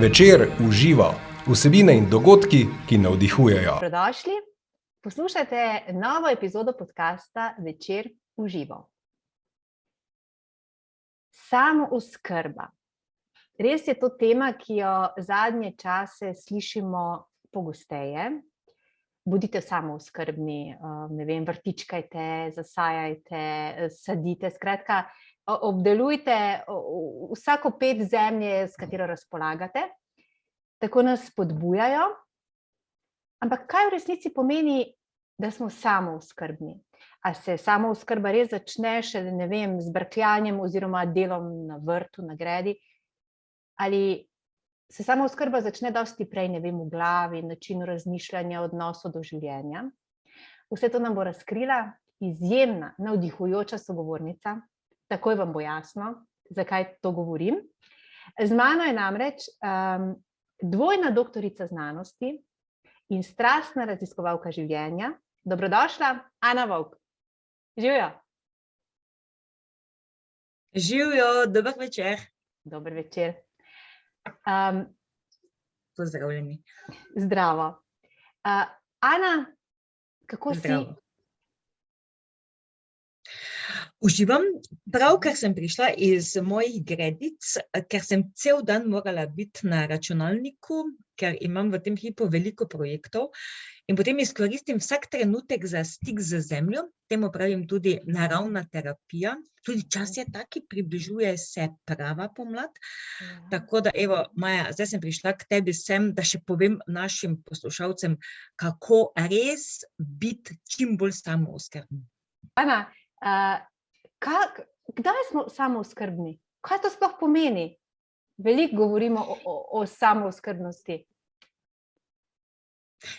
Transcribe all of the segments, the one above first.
Večer uživa, vsebine in dogodki, ki navdihujejo. Dobrodošli, poslušate novo epizodo podcasta Večer uživa. Samooskrba. Res je to tema, ki jo zadnje čase slišimo pogosteje. Bodite samooskrbni, ne vem, vrtičkajte, zasajajte, sadite, skratka, obdelujte vsako ped zemlje, s katero razpolagate. Tako nas spodbujajo. Ampak kaj v resnici pomeni, da smo samooskrbni? A se samooskrba res začne še, ne vem, z brkljanjem oziroma delom na vrtu, na gredi? Ali se samooskrba začne dosti prej, ne vem, v glavi, načinu razmišljanja, odnosu do življenja? Vse to nam bo razkrila izjemna, navdihujoča sogovornica. Takoj vam bo jasno, zakaj to govorim. Z mano je namreč dvojna doktorica znanosti in strastna raziskovalka življenja. Dobrodošla, Ana Vovk. Živjo. Živjo, dober večer. Dober večer. Pozdravljeni. Zdravo. Ana, kako Zdravo. si? Uživam, pravkar sem prišla iz mojih gredic, ker sem cel dan morala biti na računalniku, ker imam v tem hipu veliko projektov in potem izkoristim vsak trenutek za stik z zemljo, temu pravim tudi naravna terapija. Tudi čas je taki, približuje se prava pomlad. Tako da, evo, Maja, zdaj sem prišla k tebi sem, da še povem našim poslušalcem, kako res biti čim bolj samooskrbni. Ana, kdaj smo samooskrbni? Kaj to sploh pomeni? Veliko govorimo o samooskrbnosti.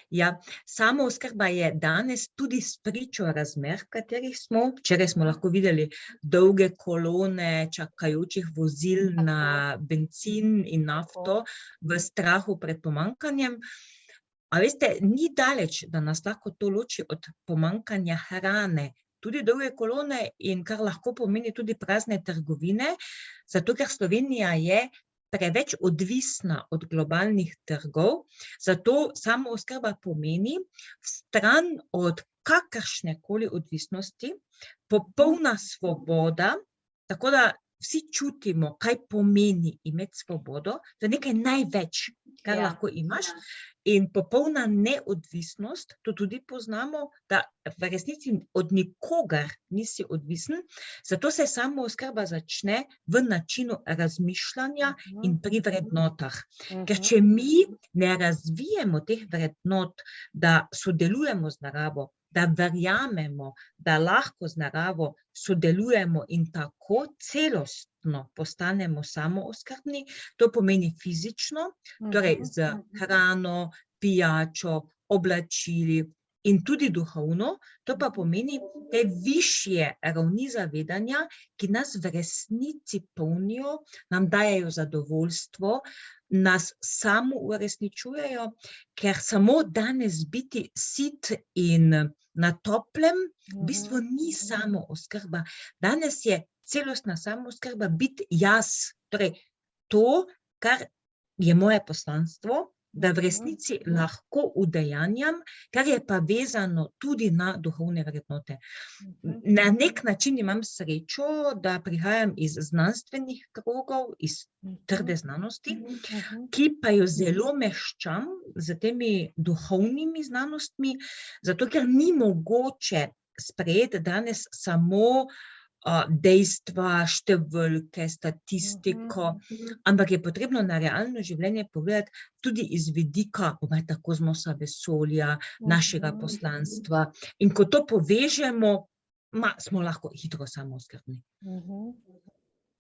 Ja, samooskrba je danes tudi spričo razmer, v katerih smo. Včeraj smo lahko videli dolge kolone čakajočih vozil na bencin in nafto v strahu pred pomanjkanjem. A veste, ni daleč, da nas lahko to loči od pomanjkanja hrane. Tudi dolge kolone in kar lahko pomeni tudi prazne trgovine, zato ker Slovenija je preveč odvisna od globalnih trgov, zato samooskrba pomeni stran od kakršnekoli odvisnosti, popolna svoboda, tako da vsi čutimo, kaj pomeni imeti svobodo, to je nekaj največ, kar lahko imaš. In popolna neodvisnost, to tudi poznamo, da v resnici od nikogar nisi odvisen, zato se samooskrba začne v načinu razmišljanja in pri vrednotah. Ker če mi ne razvijemo teh vrednot, da sodelujemo z naravo, da verjamemo, da lahko z naravo sodelujemo in tako celostno postanemo samooskrbni, to pomeni fizično, torej z hrano, pijačo, oblačili in tudi duhovno, to pa pomeni te višje ravni zavedanja, ki nas v resnici polnijo, nam dajejo zadovoljstvo, nas samo uresničujejo, ker samo danes biti sit in na toplem, v bistvu ni samooskrba. Danes je celostna samooskrba biti jaz, torej to, kar je moje poslanstvo, da v resnici lahko udejanjam, kar je pa vezano tudi na duhovne vrednote. Na nek način imam srečo, da prihajam iz znanstvenih krogov, iz trde znanosti, ki pa jo zelo meščam z temi duhovnimi znanostmi, zato ker ni mogoče sprejeti danes samo dejstva, številke, statistiko, ampak je potrebno na realno življenje pogledati tudi iz vidika kozmosa, vesolja, našega poslanstva. In ko to povežemo, smo lahko hitro samooskrbni. Jo,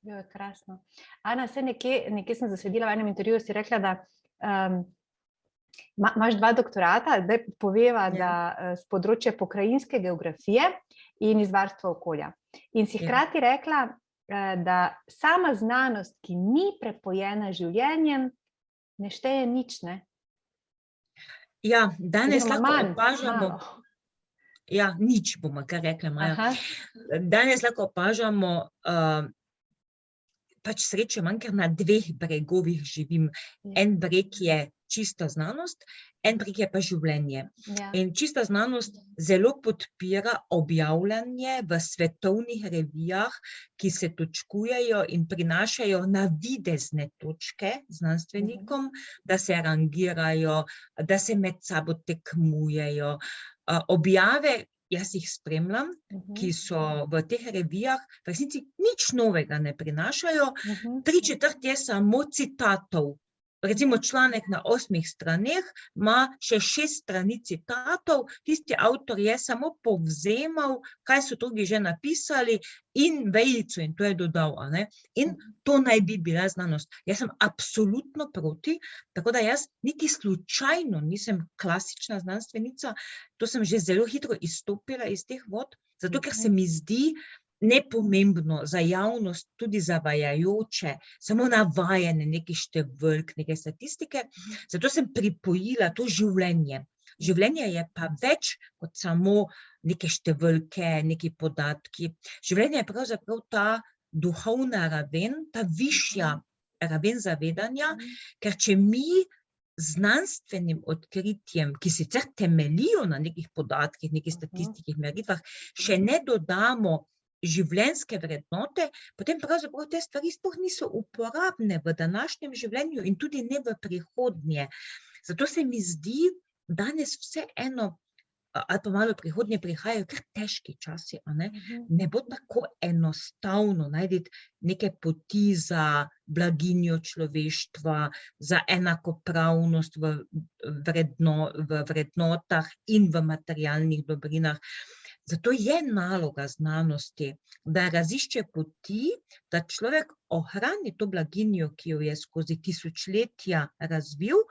je krasno. Ana, nekje sem zasledila v enem intervjuju, si rekla, da imaš 2 doktorata, zdaj poveva, da z področja pokrajinske geografije in iz varstva okolja. In si hkrati rekla, da sama znanost, ki ni prepojena z življenjem, ne šteje nič, ne? Ja, danes lahko Manj, opažamo, malo. ja, nič bomo kar rekla, Maja. Danes lahko opažamo pač sreče imam, ker na dveh bregovih živim. En breg je čista znanost, en breg je pa življenje. Ja. In čista znanost zelo podpira objavljanje v svetovnih revijah, ki se točkujejo in prinašajo navidezne točke znanstvenikom, da se rangirajo, da se med sabo tekmujejo. Objave, jaz jih spremljam, ki so v teh revijah, v resnici nič novega ne prinašajo, 3/4 je samo citatov. Recimo članek na 8 straneh ima še 6 strani citatov, tisti avtor je samo povzemal, kaj so drugi že napisali in vejico in to je dodal, a ne. In to naj bi bila znanost. Jaz sem absolutno proti, tako da jaz niti slučajno nisem klasična znanstvenica, to sem že zelo hitro izstopila iz teh vod, zato ker se mi zdi nepomembno za javnost, tudi zavajajoče, samo navajanje nekih številk, neke statistike, zato sem pripojila to življenje. Življenje je pa več kot samo neke številke, neki podatki. Življenje je pravzaprav ta duhovna raven, ta višja raven zavedanja, ker če mi znanstvenim odkritjem, ki sicer temeljijo na nekih podatkih, nekih statistikih, meritvah, še ne dodamo življenjske vrednote, potem pravzaprav te stvari sploh niso uporabne v današnjem življenju in tudi ne v prihodnje. Zato se mi zdi, danes vseeno, ali pa malo prihodnje prihajajo kar težki časi, a ne? Ne bo tako enostavno najti neke poti za blaginjo človeštva, za enakopravnost v vrednotah in v materialnih dobrinah. Zato je naloga znanosti, da razišče poti, da človek ohrani to blaginjo, ki jo je skozi tisočletja razvil,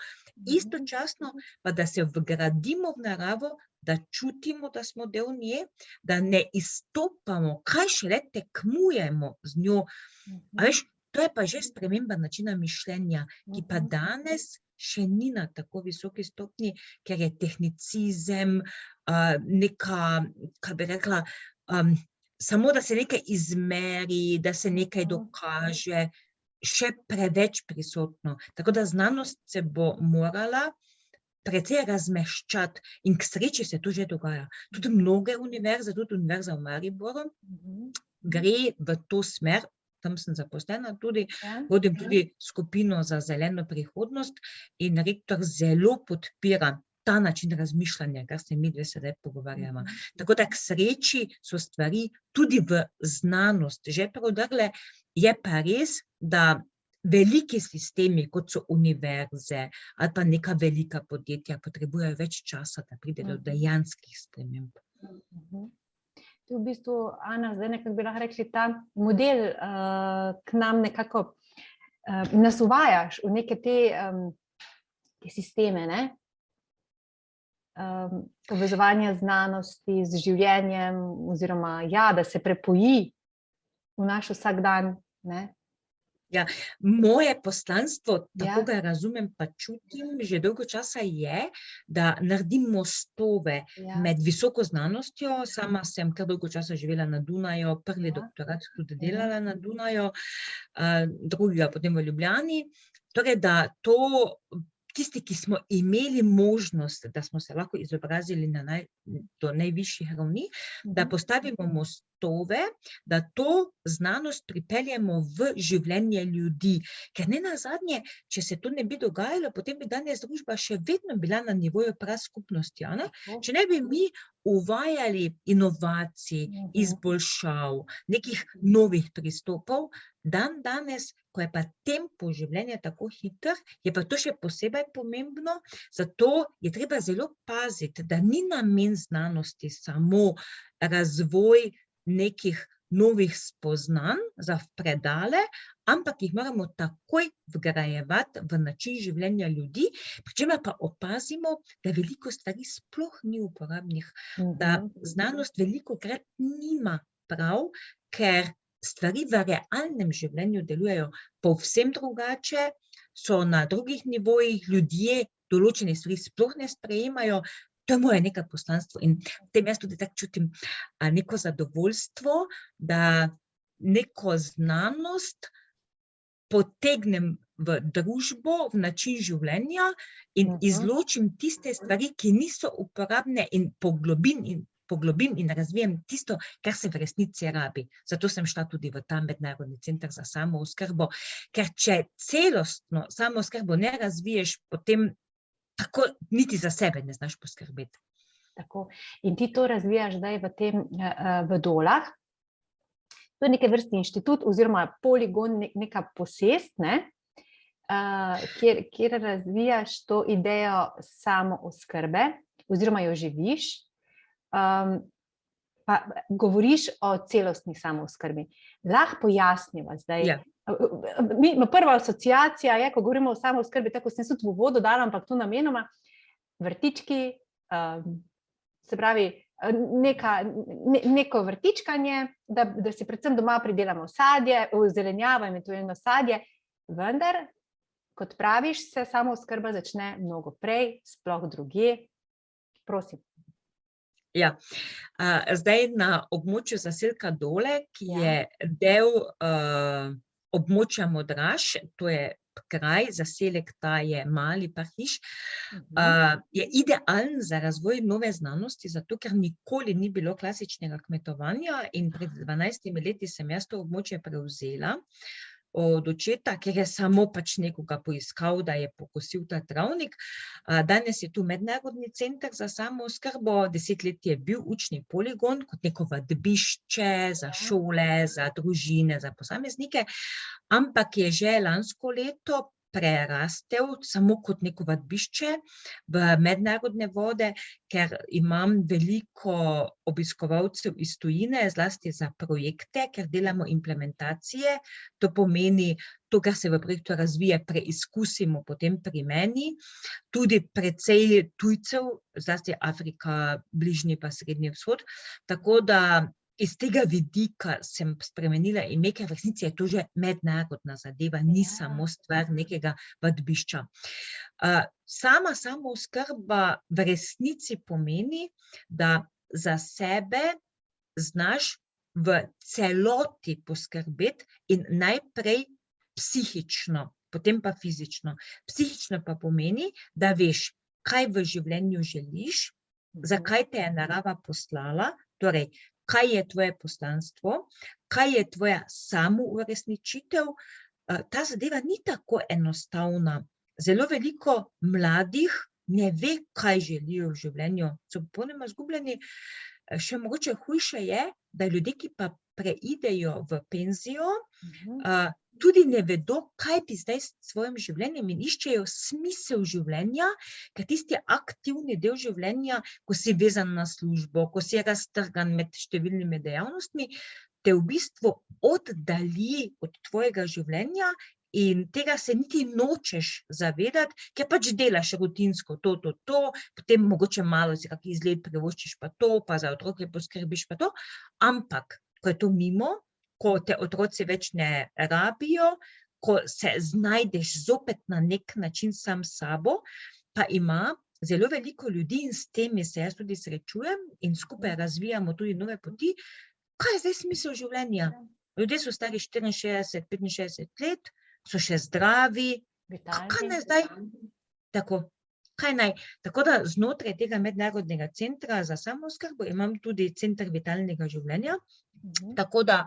istočasno pa da se vgradimo v naravo, da čutimo, da smo del nje, da ne izstopamo, kaj šele tekmujemo z njo. A veš, to je pa že sprememba načina mišljenja, ki pa danes še ni na tako visoki stopnji, ker je tehnicizem, neka, kaj bi rekla, samo da se nekaj izmeri, da se nekaj dokaže, še preveč prisotno. Tako da znanost se bo morala precej razmeščati in k sreči se to že dogaja. Tudi mnoge univerze, tudi Univerza v Mariboru, gre v to smer, tam sem zaposlena tudi, vodim tudi skupino za zeleno prihodnost in rektor zelo podpira ta način razmišljanja, kar se mi dve sedaj pogovarjamo. Tako da k sreči so stvari tudi v znanost že prodrle, je pa res, da veliki sistemi, kot so univerze ali pa neka velika podjetja, potrebujejo več časa, da pride do dejanskih sprememb. V bistvu, Ana, zdaj nekako bi lahko rekli, ta model k nam nekako nas uvajaš v neke te sisteme, ne? Povezovanja znanosti z življenjem, oziroma da se prepoji v naš vsakdan, ne? Ja, moje poslanstvo, tako ga razumem pa čutim, že dolgo časa je, da naredim mostove med visoko znanostjo. Sama sem kar dolgo časa živela na Dunaju, prvi doktorat tudi delala na Dunaju, drugega potem v Ljubljani. Torej, da to tisti, ki smo imeli možnost, da smo se lahko izobrazili do najvišjih ravni, da postavimo mostove, da to znanost pripeljemo v življenje ljudi. Ker ne nazadnje, če se to ne bi dogajalo, potem bi danes družba še vedno bila na nivoju praskupnosti, a ne? Če ne bi mi uvajali inovacij, izboljšav, nekih novih pristopov, danes, ko je pa tempo življenja tako hiter, je pa to še posebej pomembno, zato je treba zelo paziti, da ni namen znanosti samo razvoj nekih novih spoznanj za v predale, ampak jih moramo takoj vgrajevati v način življenja ljudi, pri čemer pa opazimo, da veliko stvari sploh ni uporabnih, da znanost velikokrat nima prav, ker stvari v realnem življenju delujejo povsem drugače, so na drugih nivojih, ljudje določene stvari sploh ne sprejemajo. To je moje neko poslanstvo in v tem jaz tudi tako čutim neko zadovoljstvo, da neko znanost potegnem v družbo, v način življenja in izločim tiste stvari, ki niso uporabne in poglobim in razvijem tisto, kar se v resnici rabi. Zato sem šla tudi v ta mednarodni center za samooskrbo, ker če celostno samooskrbo ne razviješ, potem tako niti za sebe ne znaš poskrbeti. Tako. In ti to razvijaš zdaj v Dolah. To je neke vrste inštitut oziroma poligon, neka posest, kjer razvijaš to idejo samooskrbe oziroma jo živiš. Pa govoriš o celostni samooskrbi. Lahko pojasniva zdaj. Ja. Prva asociacija je, ko govorimo o samooskrbi, tako sem tudi v uvodu dala, ampak to namenoma, vrtički, se pravi, neko vrtičkanje, da si predvsem doma pridelamo sadje, zelenjavo, eventualno sadje, vendar, kot praviš, se samooskrba začne mnogo prej, sploh drugje. Prosim. Ja, zdaj na območju zaselka Dole, ki je del območja Modraž, to je kraj, zaselek, ta je mali par hiš, je idealen za razvoj nove znanosti, zato ker nikoli ni bilo klasičnega kmetovanja in pred 12 leti sem jaz to območje prevzela od očeta, ker je samo pač nekoga poiskal, da je pokosil ta travnik. Danes je tu mednarodni center za samooskrbo, 10 let je bil učni poligon kot neko vadbišče za šole, za družine, za posameznike, ampak je že lansko leto prerastel samo kot neko vadbišče v mednarodne vode, ker imam veliko obiskovalcev iz tujine, zlasti za projekte, ker delamo implementacije. To pomeni, to, kar se v projektu razvije, preizkusimo potem pri meni. Tudi precej tujcev, zlasti Afrika, Bližnji pa Srednji vzhod. Tako da iz tega vidika sem spremenila ime, ker v resnici je to že mednarodna zadeva, ni samo stvar nekega vadbišča. Sama samooskrba v resnici pomeni, da za sebe znaš v celoti poskrbeti in najprej psihično, potem pa fizično. Psihično pa pomeni, da veš, kaj v življenju želiš, zakaj te je narava poslala, torej, kaj je tvoje poslanstvo, kaj je tvoja samouresničitev. Ta zadeva ni tako enostavna. Zelo veliko mladih ne ve, kaj želijo v življenju, so popolnoma izgubljeni. Še mogoče hujše je, da ljudje, ki pa preidejo v penzijo, tudi ne vedo, kaj bi zdaj s svojim življenjem in iščejo smisel življenja, ker tisti aktivni del življenja, ko si vezan na službo, ko si raztrgan med številnimi dejavnostmi, te v bistvu oddalji od tvojega življenja in tega se niti nočeš zavedati, ker pač delaš rutinsko to, potem mogoče malo si kak izlet privoščiš pa to, pa za otroke poskrbiš pa to, ampak ko je to mimo, ko te otroci več ne rabijo, ko se znajdeš zopet na nek način sam s sabo, pa ima zelo veliko ljudi in s temi se jaz tudi srečujem in skupaj razvijamo tudi nove poti. Kaj je zdaj smisel življenja? Ljudje so stari 64, 65 let, so še zdravi. Kaj naj zdaj? Tako da znotraj tega mednarodnega centra za samooskrbo imam tudi center vitalnega življenja, tako da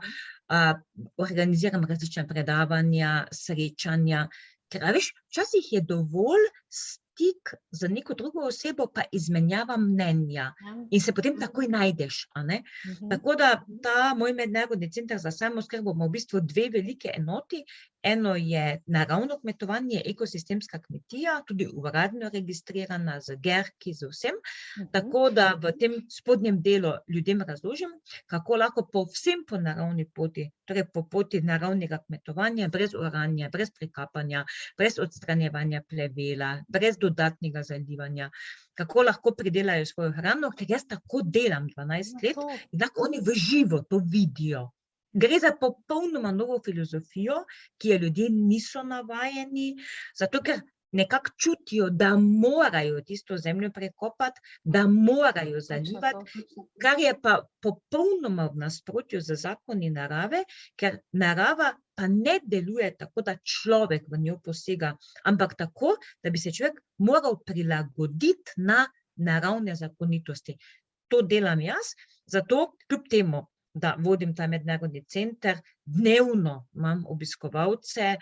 organiziram različna predavanja, srečanja, ker veš, včasih je dovolj stik z neko drugo osebo, pa izmenjava mnenja in se potem takoj najdeš, a ne? Tako da ta moj mednarodni center za samooskrbo ima v bistvu dve velike enoti. Eno je naravno kmetovanje, ekosistemska kmetija, tudi uradno registrirana z GERK-i, z vsem, tako da v tem spodnjem delu ljudem razložim, kako lahko povsem po naravni poti, torej po poti naravnega kmetovanja, brez oranja, brez prikapanja, brez odstranjevanja plevela, brez dodatnega zalivanja, kako lahko pridelajo svojo hrano, ker jaz tako delam 12 let in lahko oni v živo to vidijo. Gre za popolnoma novo filozofijo, ki je ljudje niso navajeni, zato ker nekako čutijo, da morajo tisto zemljo prekopati, da morajo zalivati, kar je pa popolnoma v nasprotju z zakoni narave, ker narava pa ne deluje tako, da človek v njo posega, ampak tako, da bi se človek moral prilagoditi na naravne zakonitosti. To delam jaz, zato kljub temu, da vodim ta mednarodni center, dnevno imam obiskovalce,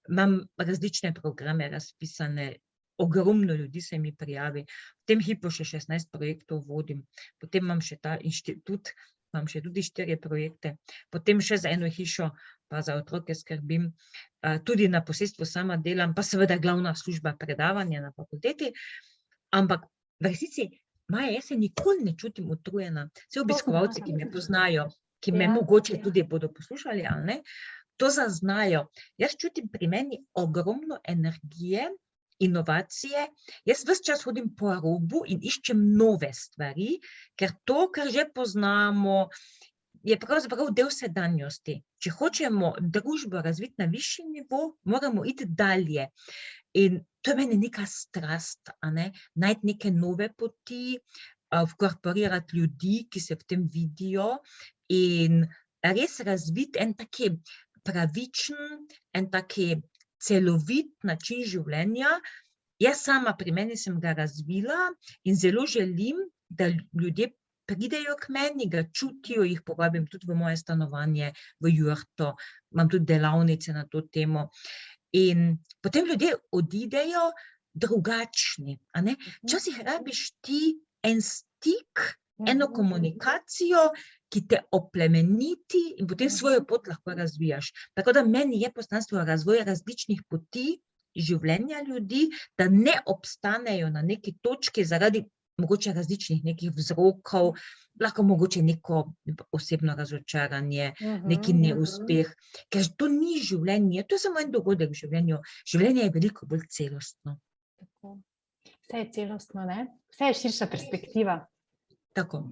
imam različne programe razpisane, ogromno ljudi se mi prijavi, v tem hipu še 16 projektov vodim, potem imam še ta inštitut, imam še tudi 4 projekte, potem še za eno hišo, pa za otroke skrbim, tudi na posestvu sama delam, pa seveda glavna služba predavanja na fakulteti, ampak v resnici, Maja, jaz se nikoli ne čutim utrujena, vse obiskovalci, ki me poznajo, ki me mogoče tudi bodo poslušali, ali ne, to zaznajo. Jaz čutim pri meni ogromno energije, inovacije, jaz ves čas hodim po robu in iščem nove stvari, ker to, kar že poznamo, je pravzaprav del sedanjosti. Če hočemo družbo razviti na višji nivo, moramo iti dalje. In to je meni neka strast, najti neke nove poti, vkorporirati ljudi, ki se v tem vidijo in res razviti en taki pravičen, en taki celovit način življenja. Jaz sama pri meni sem ga razvila in zelo želim, da ljudje pridejo k meni, ga čutijo, jih povabim tudi v moje stanovanje, v jurto, imam tudi delavnice na to temo. In potem ljudje odidejo drugačni. Včasih rabiš ti en stik, eno komunikacijo, ki te oplemeniti in potem svojo pot lahko razvijaš. Tako da meni je poslanstvo razvoja različnih poti življenja ljudi, da ne obstanejo na neki točki zaradi mogoče različnih nekih vzrokov, lahko mogoče neko osebno razočaranje, neki neuspeh, ker to ni življenje, to je samo en dogodek v življenju. Življenje je veliko bolj celostno. Vse je celostno, ne? Vse je širša perspektiva. Tako.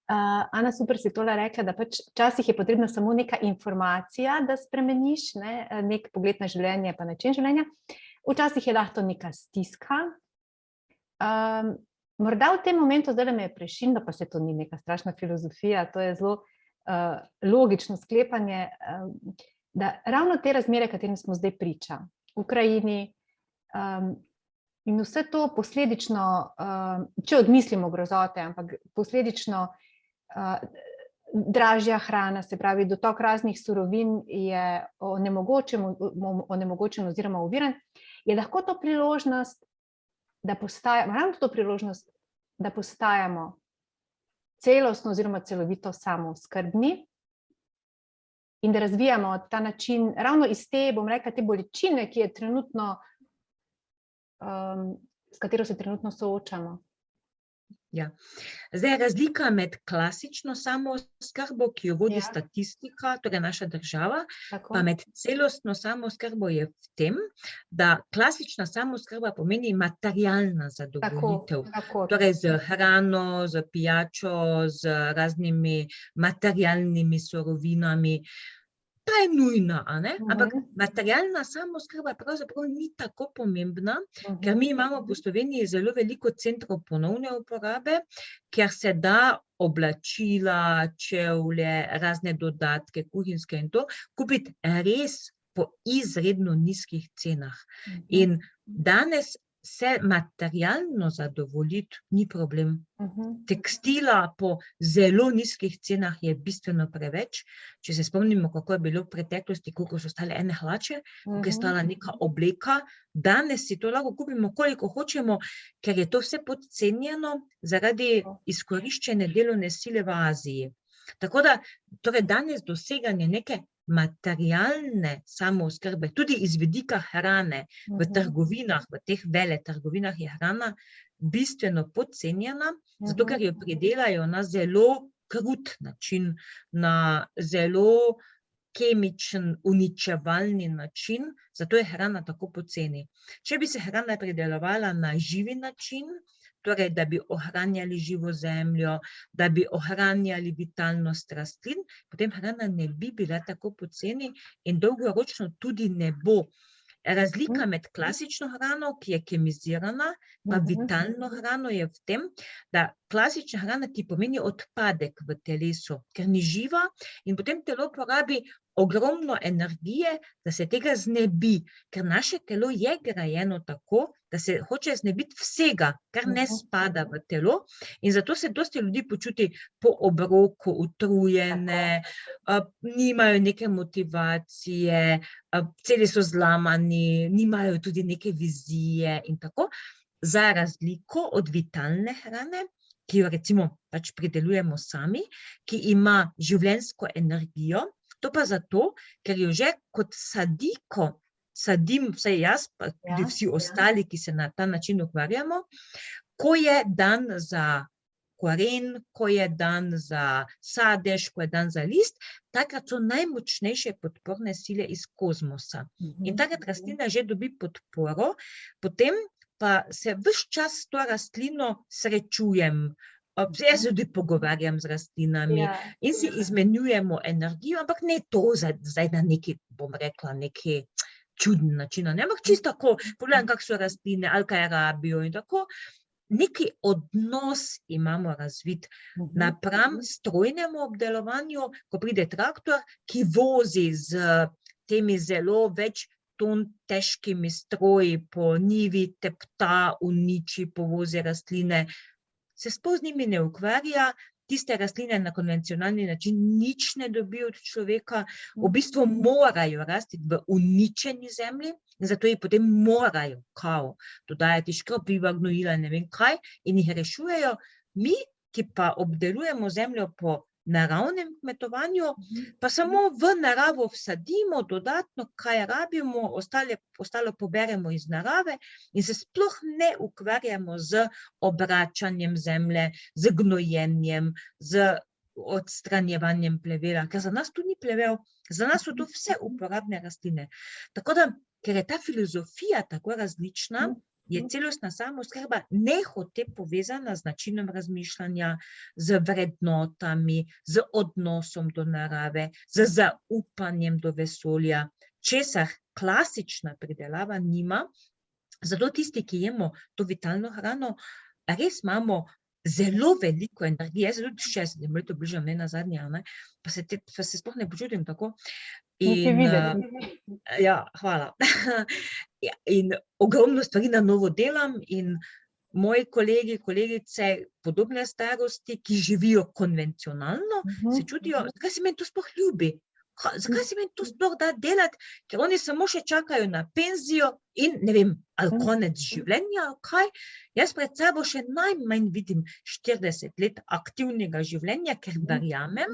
Ana, super si tole rekla, da pač včasih je potrebna samo neka informacija, da spremeniš, nek pogled na življenje pa način življenja. Včasih je lahko neka stiska. Morda v tem momentu, zdaj me je prešinilo, pa se to ni neka strašna filozofija, to je zelo logično sklepanje, da ravno te razmere, katerim smo zdaj priča, v Ukrajini, in vse to posledično, če odmislimo grozote, ampak posledično dražja hrana, se pravi, dotok raznih surovin je onemogočen oziroma oviran, je lahko to priložnost, da postajamo celostno oziroma celovito samooskrbni in da razvijamo ta način, ravno iz te, bom rekla, te bolečine, ki je trenutno, s katero se trenutno soočamo. Ja. Zdaj, razlika med klasično samooskrbo, ki jo vodi statistika, torej naša država, pa med celostno samooskrbo je v tem, da klasična samooskrba pomeni materialna zadovoljitev. Torej z hrano, z pijačo, z raznimi materialnimi surovinami. Ta je nujna, ampak materialna samooskrba pravzaprav ni tako pomembna, ker mi imamo po Sloveniji zelo veliko centrov ponovne uporabe, kjer se da oblačila, čevlje, razne dodatke, kuhinjske in to, kupiti res po izredno nizkih cenah. In danes se materialno zadovoljiti ni problem. Tekstila po zelo nizkih cenah je bistveno preveč. Če se spomnimo, kako je bilo v preteklosti, koliko so stale ene hlače, koliko je stala neka obleka, danes si to lahko kupimo, koliko hočemo, ker je to vse podcenjeno zaradi izkoriščene delovne sile v Aziji. Tako da, torej danes doseganje neke materialne samooskrbe, tudi iz vidika hrane v trgovinah, v teh veletrgovinah je hrana bistveno podcenjena, zato ker jo pridelajo na zelo krut način, na zelo kemičen, uničevalni način, zato je hrana tako poceni. Če bi se hrana pridelovala na živi način, torej da bi ohranjali živo zemljo, da bi ohranjali vitalnost rastlin, potem hrana ne bi bila tako poceni in dolgoročno tudi ne bo. Razlika med klasično hrano, ki je kemizirana, pa vitalno hrano je v tem, da klasična hrana ti pomeni odpadek v telesu, ker ni živa in potem telo porabi ogromno energije, da se tega znebi, ker naše telo je grajeno tako, da se hoče znebiti vsega, kar ne spada v telo in zato se dosti ljudi počuti po obroku utrujene, nimajo neke motivacije, celi so zlamani, nimajo tudi neke vizije in tako. Za razliko od vitalne hrane, ki jo recimo pač pridelujemo sami, ki ima življenjsko energijo, to pa zato, ker jo že kot sadiko sadim, vsaj jaz, pa tudi vsi ostali, ki se na ta način ukvarjamo, ko je dan za koren, ko je dan za sadež, ko je dan za list, takrat so najmočnejše podporne sile iz kozmosa. In takrat rastlina že dobi podporo, potem pa se ves čas s to rastlino srečujem, jaz se tudi pogovarjam z rastlinami in si izmenjujemo energijo, ampak ne to zdaj na neki, bom rekla, neki čuden način, ampak čisto tako, pogledam, kako so rastline, ali kaj rabijo in tako. Neki odnos imamo razvit napram strojnemu obdelovanju, ko pride traktor, ki vozi z temi zelo več ton težkimi stroji po njivi, tepta, uniči, povozi rastline, se sploh z njimi ne ukvarja, tiste rastline na konvencionalni način nič ne dobijo od človeka, v bistvu morajo rasti v uničeni zemlji in zato jih potem morajo dodajati škropiva, gnojila, ne vem kaj, in jih rešujejo. Mi, ki pa obdelujemo zemljo po naravnem kmetovanju, pa samo v naravo vsadimo dodatno, kaj rabimo, ostalo poberemo iz narave in se sploh ne ukvarjamo z obračanjem zemlje, z gnojenjem, z odstranjevanjem plevela, ker za nas tu ni plevel, za nas so to vse uporabne rastline. Tako da, ker je ta filozofija tako različna, je celostna samooskrba nehote povezana z načinom razmišljanja, z vrednotami, z odnosom do narave, z zaupanjem do vesolja, česar klasična pridelava nima. Zato tisti, ki jemo to vitalno hrano, res imamo zelo veliko energije. Jaz se tudi 60 let bližam, ne nazadnje, pa se sploh ne počutim tako. Ja, hvala. In ogromno stvari na novo delam in moji kolegi, kolegice podobne starosti, ki živijo konvencionalno, se čutijo, zakaj se meni to sploh ljubi? Zakaj se meni to sploh da delati? Ker oni samo še čakajo na penzijo in ne vem, ali konec življenja, ali kaj. Jaz pred sabo še najmanj vidim 40 let aktivnega življenja, ker verjamem,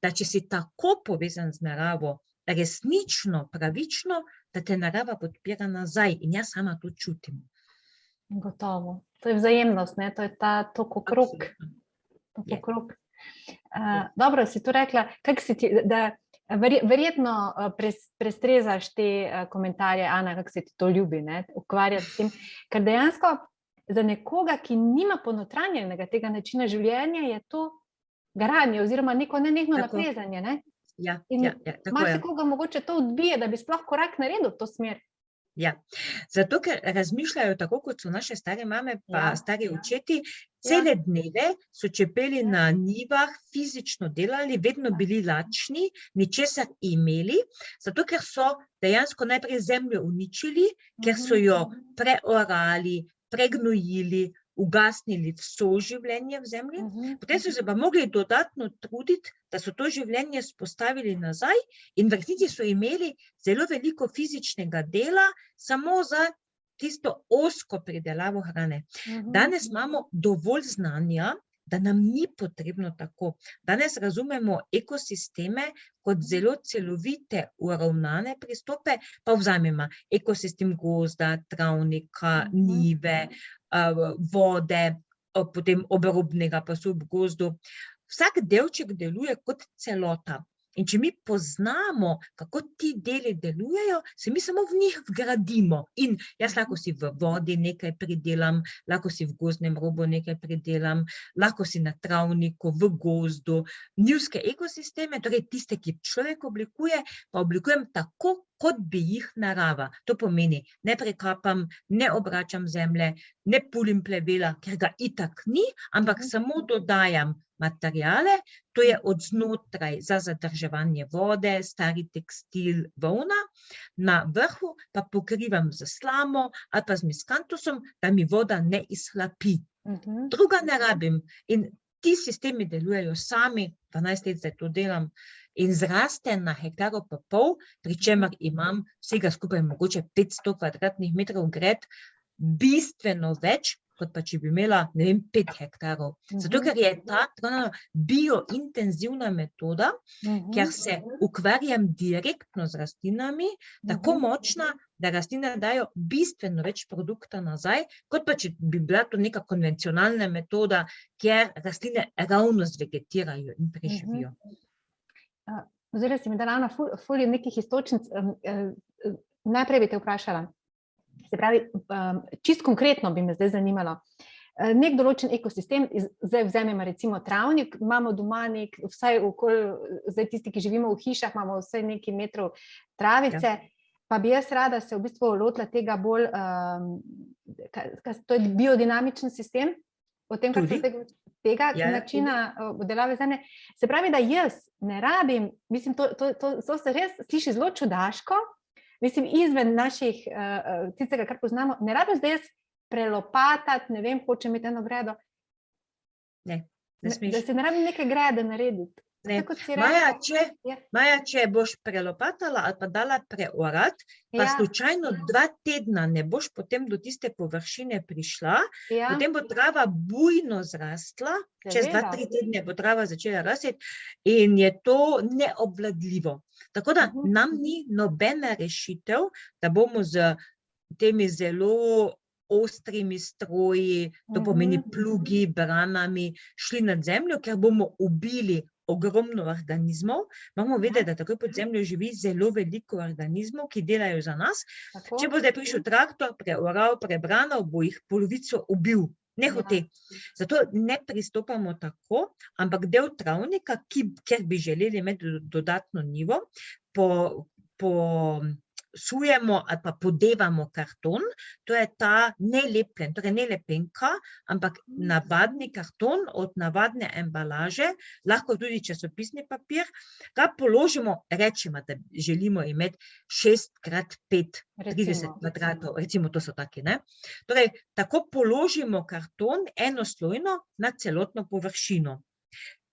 da če si tako povezan z naravo, resnično, pravično, da te narava podpira nazaj in jaz sama to čutim. Gotovo. To je vzajemnost, ne? To je ta tok okrog. Dobro, si to rekla, kako si ti, da verjetno prestrezaš te komentarje, Ana, kako se ti to ljubi, ne? Ukvarjati s tem, ker dejansko za nekoga, ki nima ponotranjenega tega načina življenja, je to garanje oziroma neko nenehno naprezanje, ne? Ja, tako je. Marsikoga mogoče to odbije, da bi sploh korak naredil v to smer. Ja, zato ker razmišljajo tako, kot so naše stare mame pa stari očeti, cele dneve so čepeli na njivah, fizično delali, vedno bili lačni, ničesar imeli, zato ker so dejansko najprej zemljo uničili, ker so jo preorali, pregnojili, ugasnili vso življenje v zemlji, potem so se pa mogli dodatno truditi, da so to življenje vzpostavili nazaj in v resnici so imeli zelo veliko fizičnega dela samo za tisto ozko pridelavo hrane. Danes imamo dovolj znanja, da nam ni potrebno tako. Danes razumemo ekosisteme kot zelo celovite, uravnane pristope, pa vzamemo ekosistem gozda, travnika, njive, vode, potem obrobnega pasu v gozdu. Vsak delček deluje kot celota. In če mi poznamo, kako ti deli delujejo, se mi samo v njih vgradimo. In jaz lahko si v vodi nekaj pridelam, lahko si v gozdnem robu nekaj pridelam, lahko si na travniku, v gozdu. Njivske ekosisteme, torej tiste, ki človek oblikuje, pa oblikujem tako, kot bi jih narava. To pomeni, ne prekapam, ne obračam zemlje, ne pulim plevela, ker ga itak ni, ampak samo dodajam materiale, to je od znotraj za zadrževanje vode, stari tekstil, volna, na vrhu pa pokrivam z slamo ali pa z miskantusom, da mi voda ne izhlapi. Druga ne rabim. In ti sistemi delujejo sami, 12 let zdaj to delam, in zraste na hektarov pa pol, pri čemer imam vsega skupaj mogoče 500 kvadratnih metrov gred, bistveno več, kot pa če bi imela, ne vem, 5 hektarov. Zato, ker je ta biointenzivna metoda, ker se ukvarjam direktno z rastlinami, tako močna, da rastline dajo bistveno več produkta nazaj, kot pa če bi bila to neka konvencionalna metoda, kjer rastline ravno zvegetirajo in preživijo. Zdaj si mi dala na foliju nekih istočnic. Najprej bi te vprašala. Se pravi, čisto konkretno bi me zdaj zanimalo. Nek določen ekosistem, zdaj vzamemo recimo travnik, imamo doma vsaj zdaj tisti, ki živimo v hišah, imamo vsaj nekaj metrov travice, pa bi jaz rada se v bistvu lotila tega bolj, to je biodinamičen sistem, o tem, kar se tega načina obdelave zemlje. Se pravi, da jaz ne rabim, mislim, to se res sliši zelo čudaško, mislim, izven naših, tistega, kar poznamo, ne rabim zdaj jaz prelopatati, ne vem, hočem imeti eno gredo. Ne smeš. Da se ne rabim neke grede narediti. Maja, če boš prelopatala ali pa dala preorat, pa slučajno 2 tedna ne boš potem do tiste površine prišla, potem bo trava bujno zrastla, čez 2-3 tedne bo trava začela rasti in je to neobvladljivo. Tako da nam ni nobena rešitev, da bomo z temi zelo ostrimi stroji, to pomeni plugi, branami, šli nad zemljo, ker bomo ubili ogromno organizmov. Moramo vedeti, da takoj pod zemljo živi zelo veliko organizmov, ki delajo za nas. Če bo zdaj prišel traktor, preoral, prebranal, bo jih polovico ubil. Nehote. Zato ne pristopamo tako, ampak del travnika, kjer bi želeli imeti dodatno njivo, sujemo ali pa podevamo karton, to je ta nelepljen, torej ne lepenka, ampak navadni karton od navadne embalaže, lahko tudi časopisni papir, ga položimo, rečemo, da želimo imeti 6x5, 30 kvadratov, recimo to so taki, ne? Torej, tako položimo karton enoslojno na celotno površino.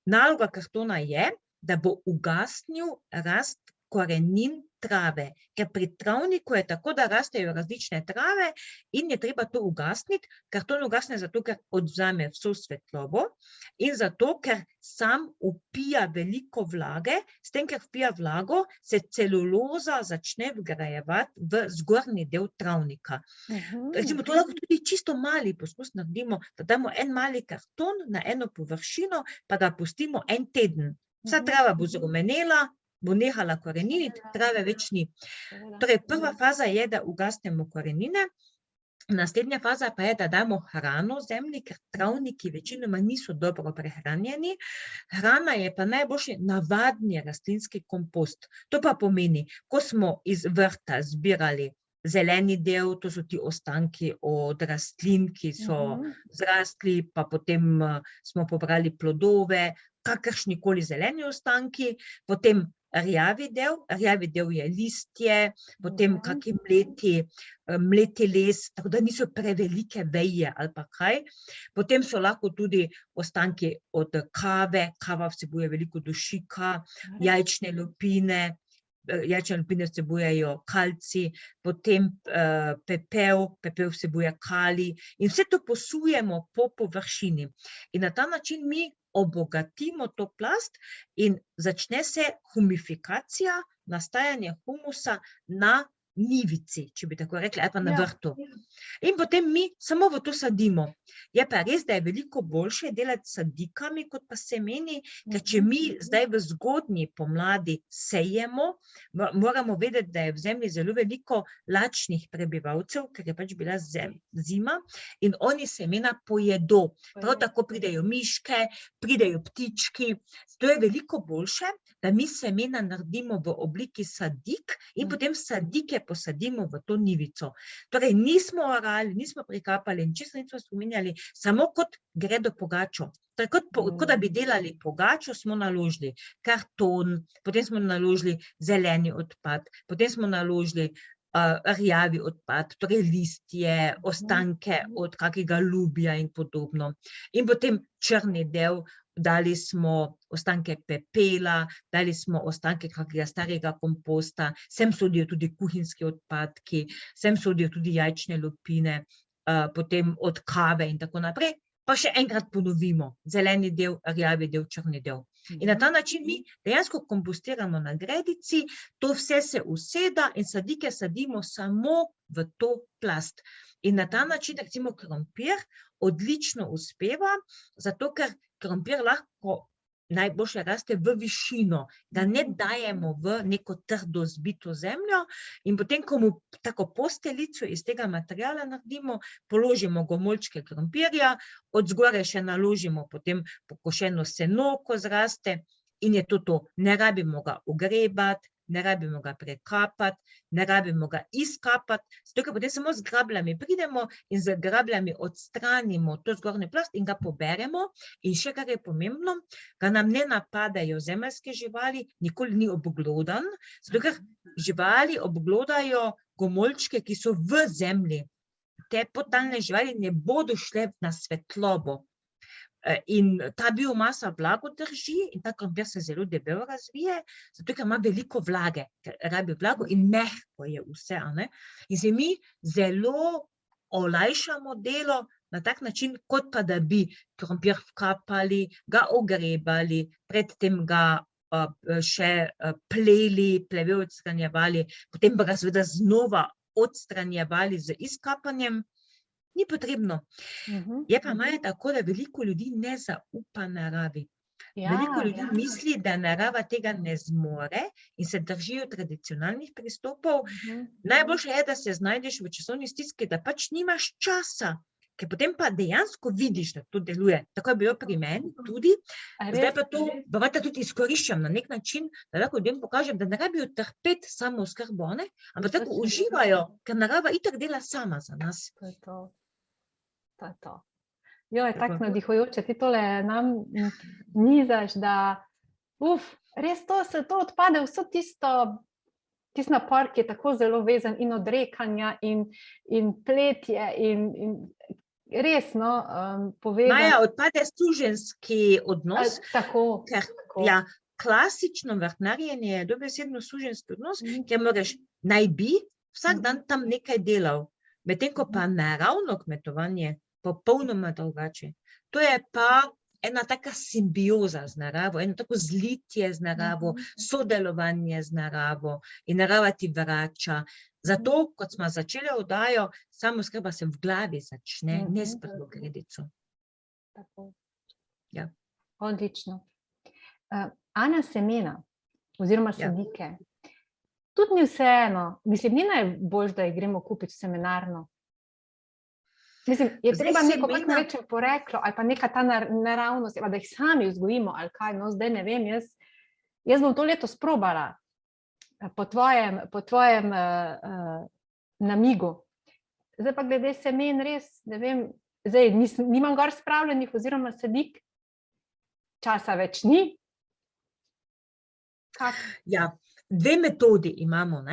Naloga kartona je, da bo ugasnil rast korenin trave, ker pri travniku je tako, da rastejo različne trave in je treba to ugasniti. Karton ugasne zato, ker odvzame vso svetlobo in zato, ker sam vpija veliko vlage, s tem, ker vpija vlago, se celuloza začne vgrajevati v zgornji del travnika. Recimo, to lahko tudi čisto mali poskus naredimo, da damo en mali karton na eno površino, pa ga pustimo 1 teden. Vsa trava bo zrumenela, bo nehala koreniniti, trave več ni. Torej, prva faza je, da ugasnemo korenine, naslednja faza pa je, da damo hrano zemlji, ker travniki večinoma niso dobro prehranjeni. Hrana je pa najboljši navadni rastlinski kompost. To pa pomeni, ko smo iz vrta zbirali zeleni del, to so ti ostanki od rastlin, ki so zrastli, pa potem smo pobrali plodove, kakršnikoli zeleni ostanki, potem rjavi del je listje, potem kaki mleti les, tako da niso prevelike veje ali pa kaj. Potem so lahko tudi ostanki od kave, kava vsebuje veliko dušika, jajčne lupine vsebujejo kalcij, potem pepel vsebuje kalij in vse to posujemo po površini. In na ta način mi obogatimo to plast in začne se humifikacija, nastajanje humusa na nivici, če bi tako rekli, ali pa na Ja. vrtu. In potem mi samo v to sadimo. Je pa res, da je veliko boljše delati s sadikami kot pa semeni, ker če mi zdaj v zgodnji pomladi sejemo, moramo vedeti, da je v zemlji zelo veliko lačnih prebivalcev, ker je pač bila zima in oni semena pojedo. Prav tako pridejo miške, pridejo ptički. To je veliko boljše, da mi semena naredimo v obliki sadik in potem sadike posadimo v to nivico. Torej, nismo orali, nismo prikapali in čisto nismo spominjali, samo kot gredo pogačo. Torej, kot da bi delali pogačo, smo naložili karton, potem smo naložili zeleni odpad, potem smo naložili rjavi odpad, torej listje, ostanke od kakega lubja in podobno. In potem črni del, dali smo ostanke pepela, dali smo ostanke kakega starega komposta, sem sodijo tudi kuhinjski odpadki, sem sodijo tudi jajčne lupine, potem od kave in tako naprej. Pa še enkrat ponovimo, zeleni del, rjavi del, črni del. In na ta način mi dejansko kompostiramo na gredici, to vse se useda in sadike sadimo samo v to plast. In na ta način, recimo, krompir odlično uspeva, zato ker krompir lahko najboljše raste v višino, ga ne dajemo v neko trdo zbito zemljo in potem, ko mu tako posteljico iz tega materiala naredimo, položimo gomolčke krompirja, od zgoraj še naložimo potem pokošeno seno, ko zraste in je to. Ne rabimo ga ogrebati, ne rabimo ga prekapati, ne rabimo ga izkapati, zato ker potem samo z grabljami pridemo in z grabljami odstranimo to zgornjo plast in ga poberemo. In še kar je pomembno, ga nam ne napadajo zemeljske živali, nikoli ni obglodan, zato ker živali obglodajo gomolčke, ki so v zemlji. Te podtalne živali ne bodo šle na svetlobo. In ta biomasa blago drži in ta krompir se zelo debelo razvije, zato ker ima veliko vlage, ker rabi vlago in mehko je vse, a ne? In se mi zelo olajšamo delo na tak način, kot pa da bi krompir vkapali, ga ogrebali, predtem ga še pleli, pleve odstranjevali, potem pa ga seveda znova odstranjevali z izkapanjem. Ni potrebno. Je pa Maja tako, da veliko ljudi ne zaupa naravi. Veliko ljudi misli, da narava tega ne zmore in se držijo tradicionalnih pristopov. Najboljše je, da se znajdeš v časovni stiski, da pač nimaš časa, ker potem pa dejansko vidiš, da to deluje. Tako je bilo pri meni tudi. Zdaj pa to tudi izkoriščam na nek način, da lahko ljudem pokažem, da ne rabijo trpeti samo oskrbo, ampak tako uživajo, ker narava itak dela sama za nas. To je to. To je to. Jo, je tako navdihujoče, ti tole nam nizaš, da res to odpade vso tisti napor, ki je tako zelo vezan in odrekanja in pletje in res, povedati. Maja, odpade suženjski odnos, Tako. ker klasično vrtnarjenje je dobesedno suženjski odnos, ker moraš naj bi vsak dan tam nekaj delal, medtem ko pa naravno kmetovanje popolnoma drugače. To je pa ena taka simbioza z naravo, eno tako zlitje z naravo, sodelovanje z naravo in narava ti vrača. Zato, kot smo začeli oddajo, samooskrba se v glavi začne, ne s prvo gredico. Tako. Ja. Odlično. Ana, semena oziroma sadike. Tudi ni vseeno. Mislim, ni najboljše, da jih gremo kupiti v semenarno. Mislim, je treba neko, kako rečem, poreklo ali pa neka ta naravnost, da jih sami vzgojimo ali kaj, zdaj ne vem, jaz bom to leto sprobala po tvojem namigu. Zdaj pa glede semen res, ne vem, zdaj nimam gor spravljenih oziroma sadik, časa več ni. Ja, dve metodi imamo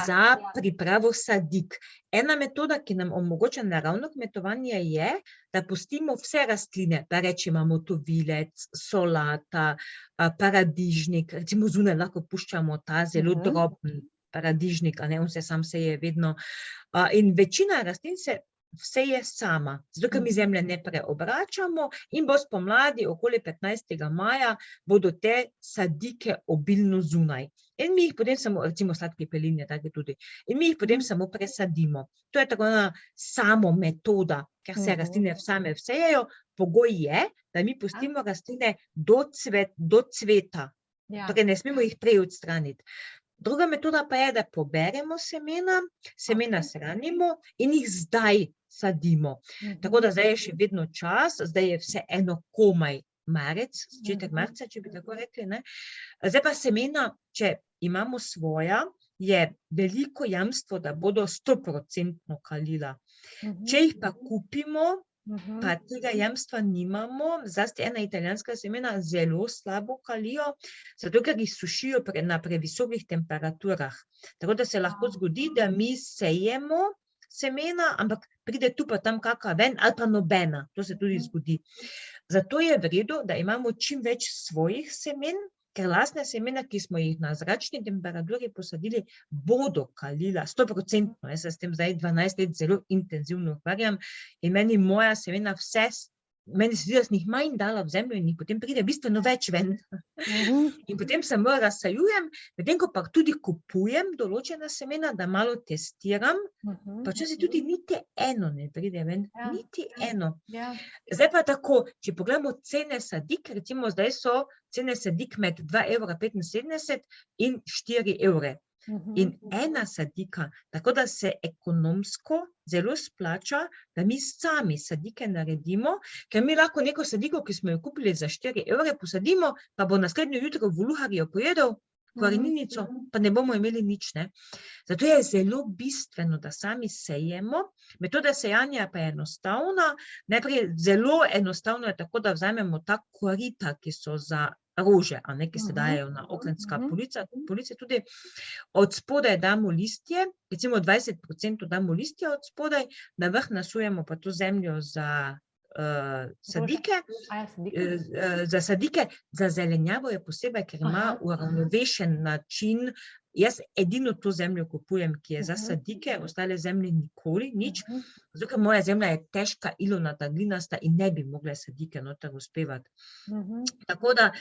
za pripravo sadik. Ena metoda, ki nam omogoča naravno kmetovanje, je, da pustimo vse rastline, pa reči imamo tovilec, solata, paradižnik, recimo zunaj lahko puščamo ta zelo droben paradižnik, on se sam seje vedno. In večina rastlin se vseje sama, zato ker mi zemlje ne preobračamo in bo spomladi, okoli 15. maja, bodo te sadike obilno zunaj. In mi jih potem samo, recimo sladke peline, take tudi, in mi jih potem samo presadimo. To je tako ena samo metoda, ker se rastline same vsejejo. Pogoj je, da mi pustimo rastline do cveta. Ja. Torej ne smemo jih prej odstraniti. Druga metoda pa je, da poberemo semena shranimo in jih zdaj sadimo. Tako da zdaj je še vedno čas, zdaj je vse eno komaj marec, začetek marca, če bi tako rekli, ne. Zdaj pa semena, če imamo svoja, je veliko jamstvo, da bodo 100% kalila. Če jih pa kupimo, pa tega jamstva nimamo, zlasti ena italijanska semena zelo slabo kalijo, zato ker jih sušijo na previsokih temperaturah. Tako da se lahko zgodi, da mi sejemo semena, ampak pride tu pa tam kaka ven ali pa nobena. To se tudi zgodi. Zato je v redu, da imamo čim več svojih semen, ker lastne semena, ki smo jih na zračni temperaturi posadili, bodo kalila 100%. Jaz se s tem zdaj 12 let zelo intenzivno ukvarjam in meni moja semena meni se zdi, da sem jih manj dala v zemljo in jih potem pride bistveno več ven. In potem samo razsajujem, medtem ko pa tudi kupujem določena semena, da malo testiram, pa včasih tudi niti eno ne pride ven, niti eno. Zdaj pa tako, če pogledamo cene sadik, recimo zdaj so cene sadik med 2,75 € in 4 €. In ena sadika, tako da se ekonomsko zelo splača, da mi sami sadike naredimo, ker mi lahko neko sadiko, ki smo jo kupili za 4 € posadimo, pa bo naslednjo jutro voluharjo pojedel, koreninico, pa ne bomo imeli nič, ne. Zato je zelo bistveno, da sami sejemo. Metoda sejanja pa je enostavna. Najprej zelo enostavno je tako, da vzamemo ta korita, ki so za rože, a ne, ki se dajejo na okenska police tudi. Od spodaj damo listje, recimo 20% damo listje od spodaj, na vrh nasujemo pa to zemljo za sadike. Za sadike, za zelenjavo je posebej, ker ima uravnovešen način. Jaz edino to zemljo kupujem, ki je za sadike, ostale zemlje nikoli, nič. Zato, ker moja zemlja je težka, ilovnata, glinasta in ne bi mogle sadike noter uspevati. Tako da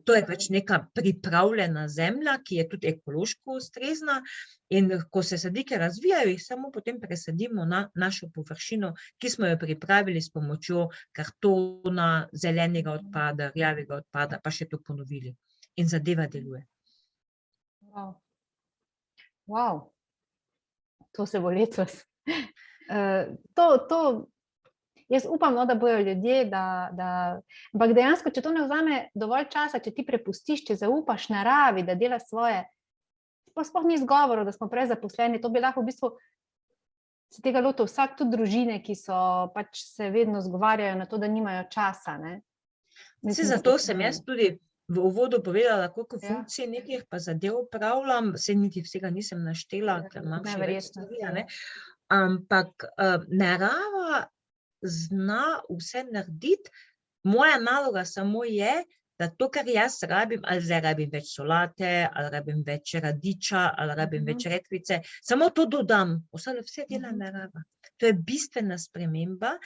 to je pač neka pripravljena zemlja, ki je tudi ekološko ustrezna in ko se sadike razvijajo, jih samo potem presadimo na našo površino, ki smo jo pripravili s pomočjo kartona, zelenega odpada, rjavega odpada, pa še to ponovili. In zadeva deluje. Wow. To se bo letos. Jaz upam, no, da bojo ljudje, ampak dejansko, če to ne vzame dovolj časa, če ti prepustiš, če zaupaš naravi, da dela svoje, sploh ni izgovorov, da smo prezaposleni, to bi lahko v bistvu se tega lotil vsak, tudi družine, ki so pač se vedno zgovarjajo na to, da nimajo časa, ne. Saj zato sem jaz tudi v uvodu povedala, koliko funkcij nekih pa zadev opravljam, saj niti vsega nisem naštela, ker imam še več stvari, a ne. Ampak narava zna vse narediti, moja naloga samo je, da to, kar jaz rabim, ali zdaj rabim več solate, ali rabim več radiča, ali rabim več redkvice, samo to dodam, ostalo vse dela narava. To je bistvena sprememba.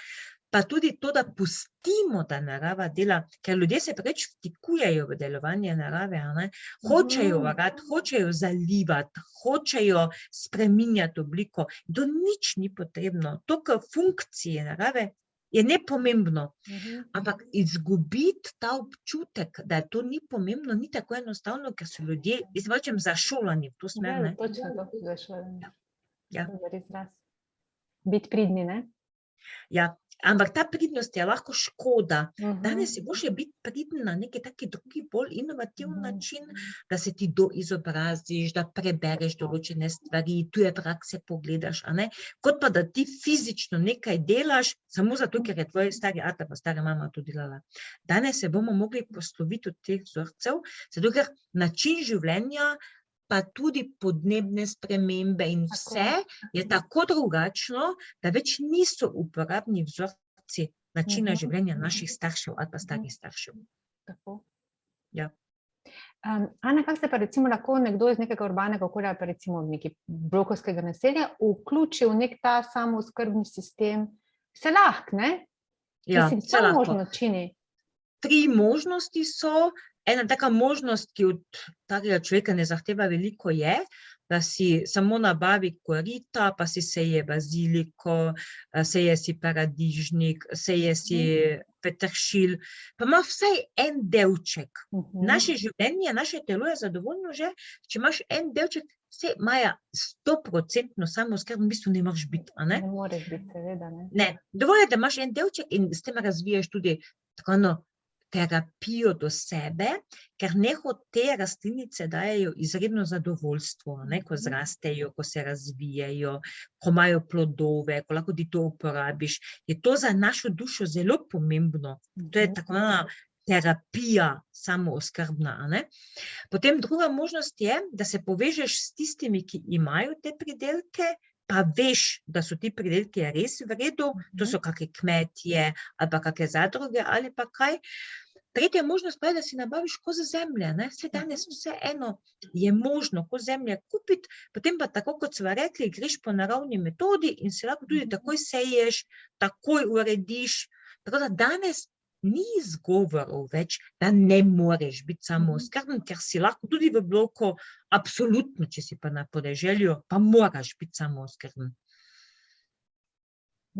Pa tudi to, da pustimo, da narava dela, ker ljudje se preveč vtikujejo v delovanje narave, a ne? Hočejo varati, hočejo zalivati, hočejo spreminjati obliko. To nič ni potrebno. To, kar funkcije narave, je nepomembno. Ampak izgubiti ta občutek, da to ni pomembno, ni tako enostavno, ker so ljudje, jaz rečem, zašolani v to smer, ne? Točno to, zašolani. Ja. Biti pridni, ne? Ja. Ampak ta pridnost je lahko škoda. Danes je boljše biti priden na neki taki drugi, bolj inovativni način, da se ti doizobraziš, da prebereš določene stvari, tuje prakse pogledaš, a ne? Kot pa, da ti fizično nekaj delaš, samo zato, ker je tvoj stari ata pa stara mama to delala. Danes se bomo mogli posloviti od teh vzorcev, zato ker način življenja pa tudi podnebne spremembe in vse je tako drugačno, da več niso uporabni vzorci načina življenja naših staršev ali pa starih staršev. Tako. Ja. Ana, kako se pa recimo lahko nekdo iz nekega urbanega okolja, pa recimo nekaj blokovskega naselja, vključi v nek ta samooskrbni sistem? Se lahko, ne? Ja, Ki si se lahko. možno čini. 3 možnosti so. Ena taka možnost, ki od takega človeka ne zahteva veliko, je, da si samo nabavi korita, pa si seje baziliko, seje si paradižnik, seje si peteršilj, pa ima vsaj en delček. Naše življenje, naše telo je zadovoljno že, če imaš en delček, vse Maja 100% samooskrben, v bistvu ne moreš biti, a ne? Ne moreš biti, seveda, ne. Ne, dovolj je, da imaš en delček in s tem razvijaš tudi tako terapijo do sebe, ker nehote rastlinice dajejo izredno zadovoljstvo, ne, ko zrastejo, ko se razvijajo, ko imajo plodove, ko lahko ti to uporabiš. Je to za našo dušo zelo pomembno. To je tako terapija samooskrbna, a ne. Potem druga možnost je, da se povežeš s tistimi, ki imajo te pridelke, pa veš, da so ti pridelki res v redu, to so kakšne kmetje ali pa kakšne zadruge ali pa kaj. Tretja možnost pa je, da si nabaviš koz zemlje, ne. Saj danes vseeno je možno koz zemlje kupiti, potem pa tako, kot sva rekli, greš po naravni metodi in si lahko tudi takoj seješ, takoj urediš. Tako da danes ni izgovorov več, da ne moreš biti samooskrben, ker si lahko tudi v bloku, absolutno, če si pa na podeželju, pa moraš biti samooskrben.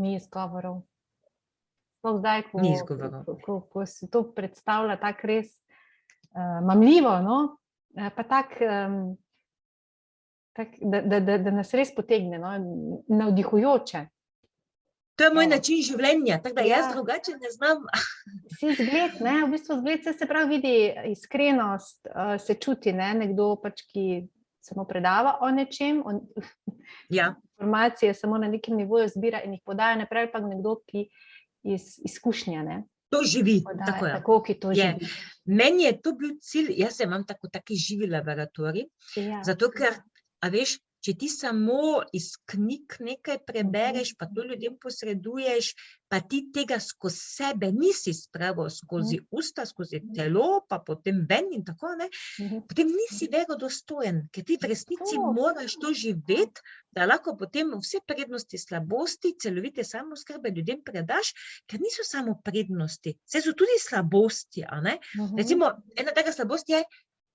Ni izgovorov. Sploh zdaj, Ni izgovorov. ko se to predstavlja tako res mamljivo, no, pa da nas res potegne, no, navdihujoče. To je moj način življenja, tako da jaz drugače ne znam. Si zgled, ne, v bistvu zgled se prav vidi, iskrenost se čuti, ne, nekdo pač, ki samo predava o nečem, informacije samo na nekem nivoju zbira in jih podaja naprej, pa nekdo, ki iz izkušnja, ne. To živi, Podaja, tako je. tako, ki to živi. Meni je to bil cilj, jaz imam taki živi laboratorij, zato ker, a veš, če ti samo iz knjig nekaj prebereš, pa to ljudem posreduješ, pa ti tega skozi sebe nisi spravil skozi usta, skozi telo, pa potem ven in tako, ne, potem nisi verodostojen, ker ti v resnici moraš to živeti, da lahko potem vse prednosti, slabosti, celovite samooskrbe ljudem predaš, ker niso samo prednosti, saj so tudi slabosti, a ne. Recimo, ena taka slabost je,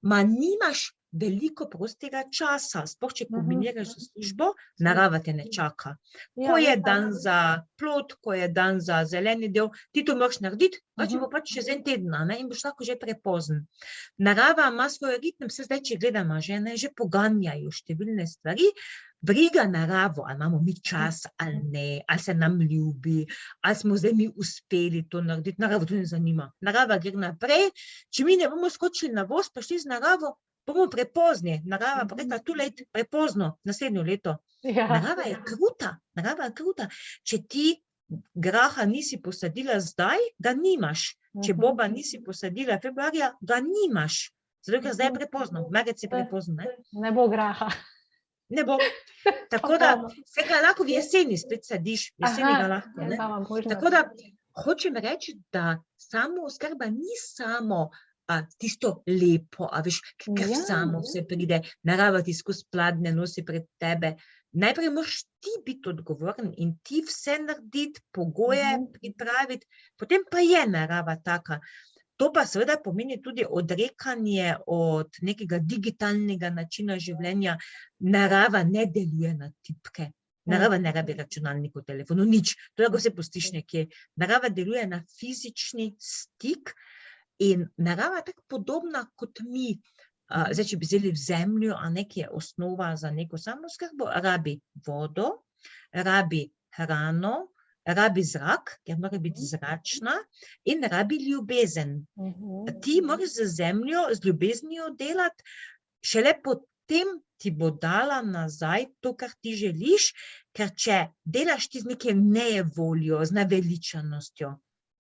nimaš veliko prostega časa, sploh če kombiniraš z službo, narava te ne čaka. Ko je dan za plod, ko je dan za zeleni del, ti to moraš narediti, če bo pač čez en teden, ne, in boš lahko že prepozen. Narava ima svoj ritem, se zdaj, če gledamo žene, že poganjajo številne stvari, briga naravo, ali imamo mi čas ali ne, ali se nam ljubi, ali smo zdaj mi uspeli to narediti, naravo to ne zanima. Narava gre naprej, če mi ne bomo skočili na voz, pa šli z naravo, bomo prepozni. Narava pa rekla, too late, prepozno, naslednjo leto. Narava je kruta. Če ti graha nisi posadila zdaj, ga nimaš. Če boba nisi posadila februarja, ga nimaš. Zato, ker zdaj je prepozno, marec je prepozno, ne? Ne bo graha. Ne bo. Tako da se ga lahko v jeseni spet sadiš, jeseni ga lahko, ne? Tako da hočem reči, da samooskrba ni samo tisto lepo, a veš, ker samo vse pride, narava ti skozi pladnje nosi pred tebe. Najprej moraš ti biti odgovoren in ti vse narediti, pogoje pripraviti, potem pa je narava taka. To pa seveda pomeni tudi odrekanje od nekega digitalnega načina življenja. Narava ne deluje na tipke. Narava ne rabi računalnikov, telefonov, nič. To lahko vse pustiš nekje. Narava deluje na fizični stik in narava je tako podobna kot mi. Zdaj, če bi vzeli v zemljo, ki je osnova za neko samooskrbo, rabi vodo, rabi hrano, rabi zrak, ker mora biti zračna, in rabi ljubezen. Ti moraš z zemljo, z ljubeznijo delati, šele potem ti bo dala nazaj to, kar ti želiš, ker če delaš ti z neke nejevoljo, z naveličanostjo,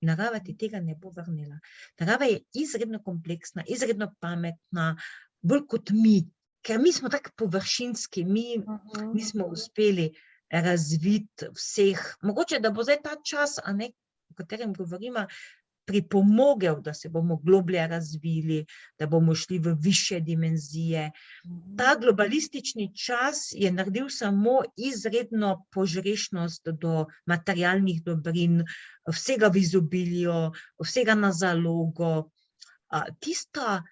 narava ti tega ne bo vrnila. Narava je izredno kompleksna, izredno pametna, bolj kot mi, ker mi smo tako površinski, mi nismo uspeli razviti vseh. Mogoče, da bo zdaj ta čas, o katerem govorimo, pripomogel, da se bomo globlje razvili, da bomo šli v višje dimenzije. Ta globalistični čas je naredil samo izredno požrešnost do materialnih dobrin, vsega v izobilju, vsega na zalogo. Tista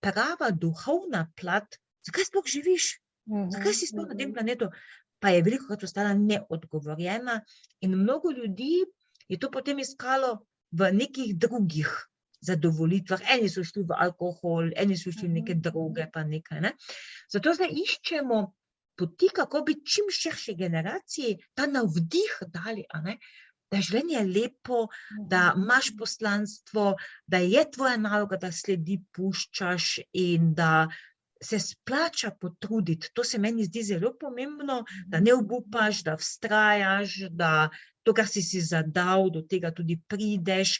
prava duhovna plat, zakaj sploh živiš? Zakaj si sploh na tem planetu? Pa je velikokrat ostala neodgovorjena in mnogo ljudi je to potem iskalo v nekih drugih zadovoljitvah. Eni so šli v alkohol, eni so šli v neke droge, pa nekaj, ne. Zato zdaj iščemo poti, kako bi čim širši generaciji ta navdih dali, a ne, da je življenje lepo, da imaš poslanstvo, da je tvoja naloga, da sledi puščaš in da se splača potruditi. To se meni zdi zelo pomembno, da ne obupaš, da vztrajaš, da to, kar si zadal, do tega tudi prideš.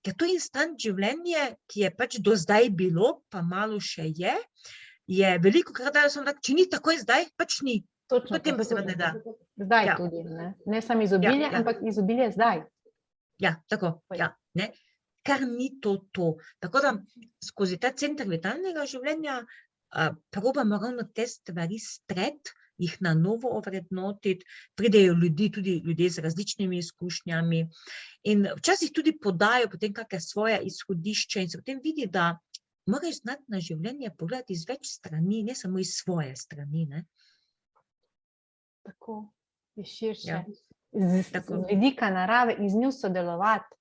Ker to instant življenje, ki je pač do zdaj bilo, pa malo še je velikokrat dalo samo tako, če ni takoj zdaj, pač ni. Točno, Potem pa se ne da. Zdaj Ja. tudi, ne samo izobilje, ampak izobilje zdaj. Ja, tako, ja, ne. Kar ni to. Tako da skozi ta center vitalnega življenja probamo ravno te stvari streti, jih na novo ovrednotiti, pridejo tudi ljudje z različnimi izkušnjami in včasih tudi podajo potem kakšne svoje izhodišče in se potem vidi, da moraš znati na življenje pogledati iz več strani, ne samo iz svoje strani, ne. Tako, je širše. Ja. Z vidika narave in z njo sodelovati,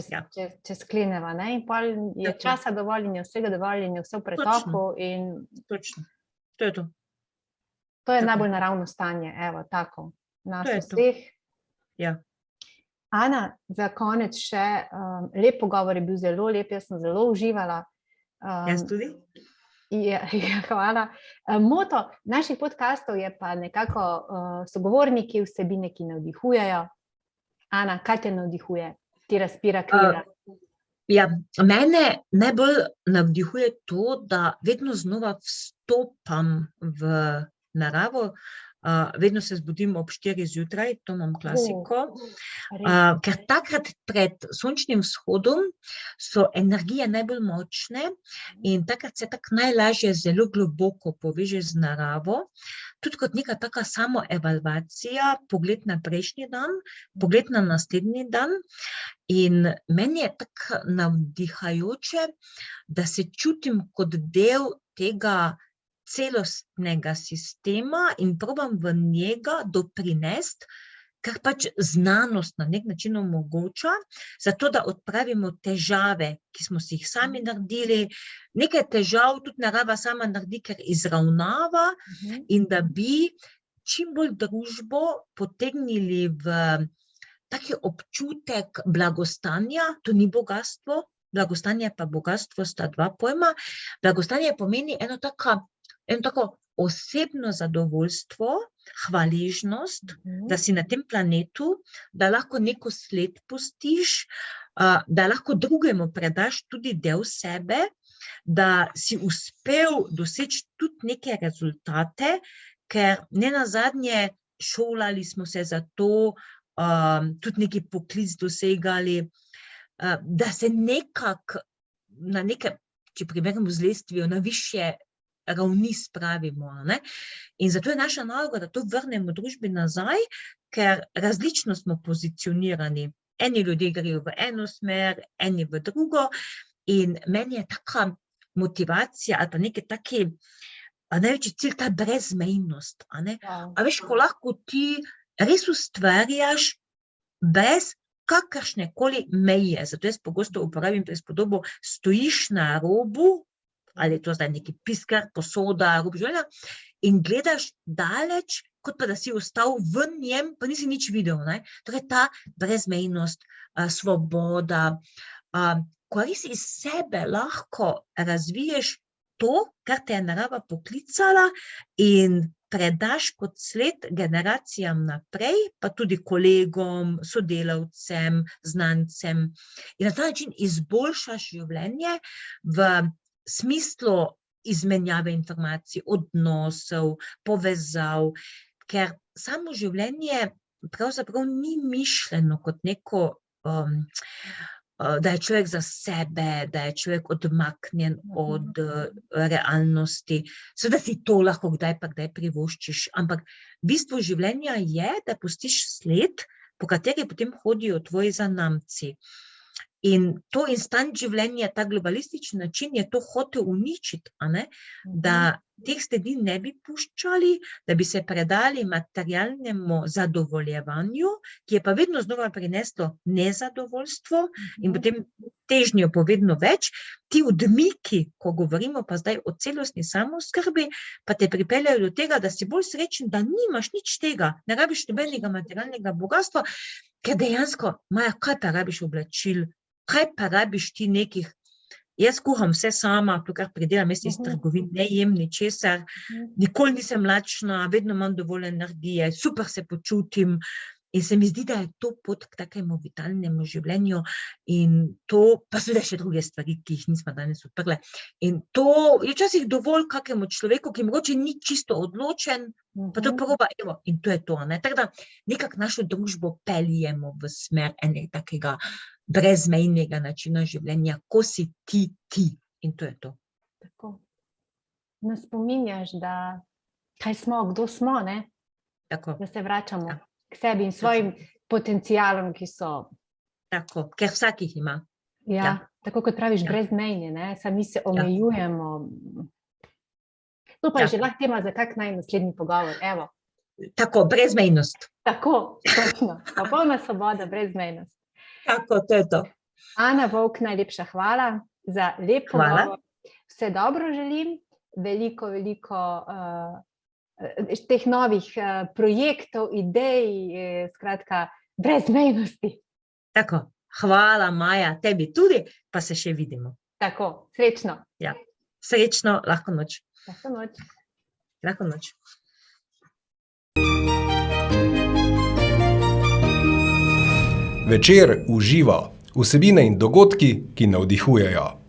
Ja. če skleneva, ne? In pol je Tako. časa dovolj in je vsega dovolj in je vse v pretoku in Točno, to je to. to je Tako. najbolj naravno stanje, evo, tako, nas To je to. vseh. Ja. Ana, za konec še, lep pogovor je bil, zelo lep, jaz sem zelo uživala. Jaz tudi? Ja, hvala. Moto naših podcastov je pa nekako sogovorniki, vsebine, ki navdihujejo. Ana, kaj te navdihuje? Ti razpira krila. Ja, mene najbolj navdihuje to, da vedno znova vstopam v naravo, vedno se zbudim ob 4 zjutraj, to imam klasiko, ker takrat pred sončnim vzhodom so energije najbolj močne in takrat se tako najlažje zelo globoko povežeš z naravo, tudi kot neka taka samoevalvacija, pogled na prejšnji dan, pogled na naslednji dan. In meni je tako navdihajoče, da se čutim kot del tega celostnega sistema in probam v njega doprinesti, kar pač znanost na nek način omogoča, zato da odpravimo težave, ki smo si jih sami naredili. Nekaj težav tudi narava sama naredi, ker izravnava in da bi čim bolj družbo potegnili v taki občutek blagostanja, to ni bogastvo, blagostanje pa bogastvo sta dva pojma. Blagostanje pomeni eno tako osebno zadovoljstvo, hvaležnost, da si na tem planetu, da lahko neko sled pustiš, da lahko drugemu predaš tudi del sebe, da si uspel doseči tudi neke rezultate, ker nenazadnje šolali smo se za to, tudi neki poklic dosegali, da se nekako na neke, če primerjamo z lestvijo, na višje ravni spravimo, ne? In zato je naša naloga, da to vrnemo družbi nazaj, ker različno smo pozicionirani. Eni ljudje grejo v eno smer, eni v drugo in meni je taka motivacija ali pa neki taki največji cilj ta brezmejnost, a ne? A veš, ko lahko ti res ustvarjaš brez kakršnekoli meje. Zato jaz pogosto uporabim prispodobo, stojiš na robu, ali je to zdaj neki piskar, posoda, rob življenja, in gledaš daleč, kot pa da si ostal v njem, pa nisi nič videl, ne? Torej ta brezmejnost, svoboda, ko res iz sebe lahko razviješ to, kar te je narava poklicala in predaš kot sled generacijam naprej, pa tudi kolegom, sodelavcem, znancem. In na ta način izboljšaš življenje v smislu izmenjave informacij, odnosov, povezav, ker samo življenje pravzaprav ni mišljeno kot neko da je človek za sebe, da je človek odmaknjen od realnosti. Seveda si to lahko kdaj pa kdaj privoščiš, ampak bistvo življenja je, da pustiš sled, po kateri potem hodijo tvoji zanamci. In to instant življenje, ta globalistični način je to hotel uničiti, a ne? Da teh sledi ne bi puščali, da bi se predali materialnemu zadovoljevanju, ki je pa vedno znova prineslo nezadovoljstvo in potem težnjo po vedno več. Ti odmiki, ko govorimo pa zdaj o celostni samooskrbi, pa te pripeljajo do tega, da si bolj srečen, da nimaš nič tega, ne rabiš nobenega materialnega bogastva, ker dejansko, Maja, kaj pa rabiš oblačil? Kaj pa rabiš ti nekih? Jaz kuham vse sama, to kar pridelam, jaz iz trgovin ne jem ničesar, nikoli nisem lačna, vedno imam dovolj energije, super se počutim in se mi zdi, da je to pot k takemu vitalnemu življenju in to, pa seveda še druge stvari, ki jih nismo danes odprle. In to je včasih dovolj kakemu človeku, ki mogoče ni čisto odločen, pa to proba, evo, in to je to, ne? Tako da nekako našo družbo peljemo v smer enega takega brezmejnega načina življenja, ko si ti, in to je to. Tako. Nas spominjaš, da kaj smo, kdo smo, ne? Tako, Da se vračamo k sebi in svojim potencialom, ki so, tako, ker vsak jih ima. ja, tako kot praviš, brezmejni, ne? Saj mi se omejujemo. To pa je že lahko tema za kak naslednji pogovor, evo. Tako, brezmejnost. Tako, točno. Popolna svoboda, brezmejnost. Tako, to je to. Ana Vovk, najlepša hvala za lep pogovor. Vse dobro želim, veliko teh novih projektov, idej, skratka, brezmejnosti. Tako, hvala Maja, tebi tudi, pa se še vidimo. Tako, srečno. Srečno, lahko noč. Lahko noč. Lahko noč. Večer uživa, vsebine in dogodki, ki navdihujejo.